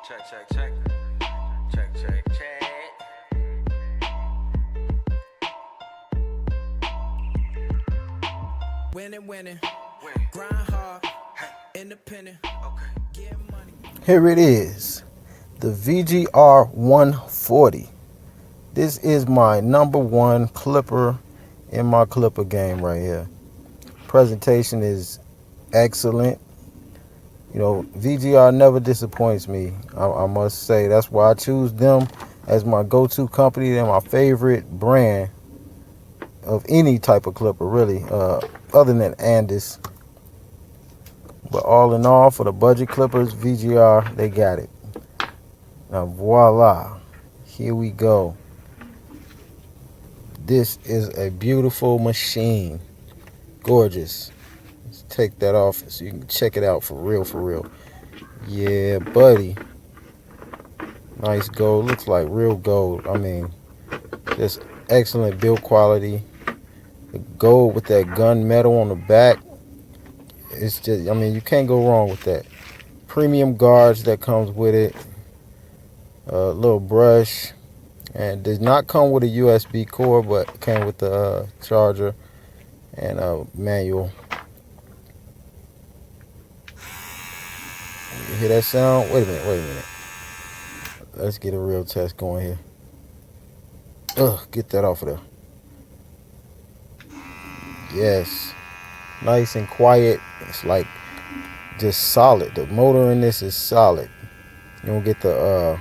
Check, check, check. Check, check, check. Winning, grind hard, independent. Get money. Here it is, the VGR 140. This is my #1 clipper in my clipper game right here. Presentation is excellent. You know, VGR never disappoints me. I must say that's why I choose them as my go-to company. They're my favorite brand of any type of clipper, really, other than Andis. But all in all, for the budget clippers, VGR, they got it. Now, voila. Here we go. This is a beautiful machine. Gorgeous. Let's take that off so you can check it out for real, for real. Yeah, buddy. Nice gold. Looks like real gold. I mean, just excellent build quality. The gold with that gunmetal on the back. It's just, I mean, you can't go wrong with that. Premium guards that comes with it. A little brush. And does not come with a USB cord, but came with the charger and a manual. You hear that sound? Wait a minute. Let's get a real test going here. Get that off of there. Yes. Nice and quiet. It's like just solid. The motor in this is solid. You don't get the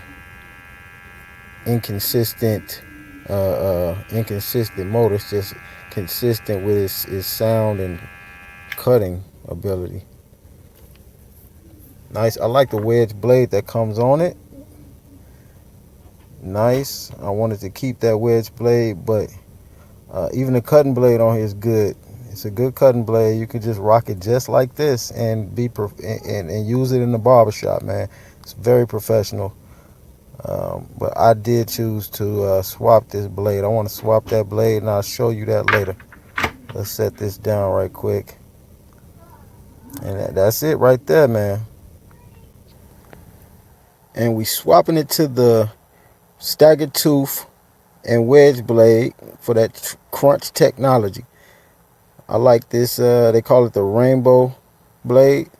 inconsistent motor. It's just consistent with its sound and cutting ability. Nice. I like the wedge blade that comes on it. Nice. I wanted to keep that wedge blade, but even the cutting blade on here is good. It's a good cutting blade. You can just rock it just like this and and use it in the barbershop, man. It's very professional. But I did choose to swap this blade. I want to swap that blade, and I'll show you that later. Let's set this down right quick. And that's it right there, man. And we swapping it to the staggered tooth and wedge blade for that crunch technology. I like this, they call it the rainbow blade.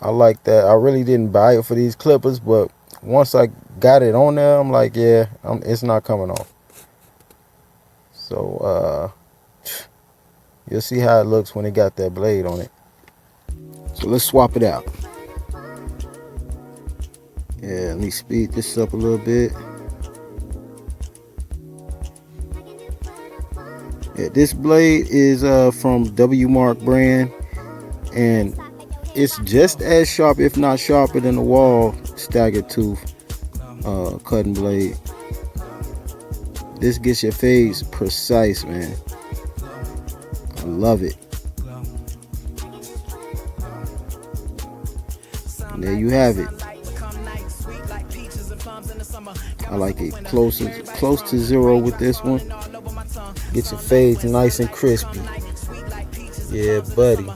I like that. I really didn't buy it for these clippers, but once I got it on there, I'm like, yeah, it's not coming off. So you'll see how it looks when it got that blade on it. So let's swap it out. Yeah, let me speed this up a little bit. Yeah, this blade is from W Mark brand, and it's just as sharp, if not sharper, than the Wall staggered tooth cutting blade. This gets your fades precise, man. I love it. And there you have it. I like it close to zero with this one. Get your fades nice and crispy. Yeah, buddy.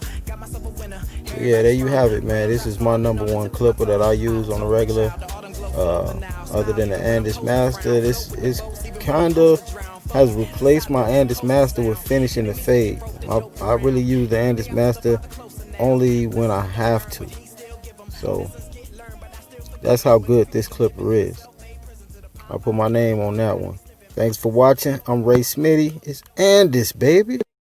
So yeah, there you have it, man. This is my #1 clipper that I use on a regular. Other than the Andis Master, this is kind of has replaced my Andis Master with finishing the fade. I really use the Andis Master only when I have to. So that's how good this clipper is. I'll put my name on that one. Thanks for watching. I'm Ray Smitty. It's Andis, baby.